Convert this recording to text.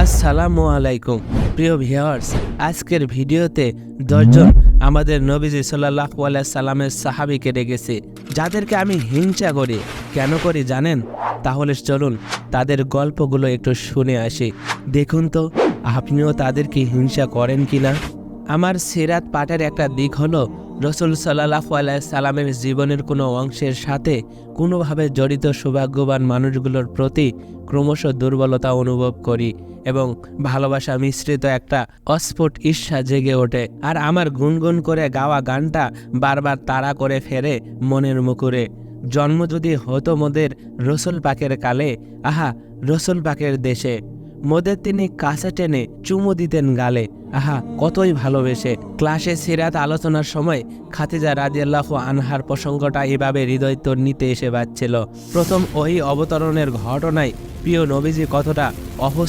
আসসালামু আলাইকুম প্রিয় ভিউয়ার্স, আজকের ভিডিওতে 10 জন আমাদের নবীজি সাল্লাল্লাহু আলাইহি সাল্লামের সাহাবীকে রেখেছি, যাদেরকে আমি হিংসা করি। কেন করি জানেন? তাহলে চলুন তাদের গল্পগুলো একটু শুনে আসি। দেখুন তো আপনিও তাদেরকে হিংসা করেন কিনা। আমার সিরাত পাঠের একটা দিক হলো রাসূল সাল্লাল্লাহু আলাইহি সাল্লামের জীবনের কোনো অংশের সাথে কোনোভাবে জড়িত সৌভাগ্যবান মানুষগুলোর প্রতি ক্রমশ দুর্বলতা অনুভব করি এবং ভালোবাসা মিশ্রিত একটা অস্ফুট ঈর্ষা জেগে ওঠে। আর আমার গুনগুন করে গাওয়া গানটা বারবার তাড়া করে ফেরে মনের মুকুরে। জন্ম যদি হতো মোদের রসুল পাকের কালে, আহা রসুল পাকের দেশে, মোদের তিনি কাছে টেনে চুমু দিতেন গালে, আহা কতই ভালোবেসে। ক্লাসে সিরাত আলোচনার সময় খাদিজা রাদিয়াল্লাহু আনহার প্রসঙ্গটা এভাবে হৃদয় তন্নিতে এসে বাজছিল। প্রথম ওহী অবতরণের ঘটনায় প্রিয় নবীজি কতটা অবস্থ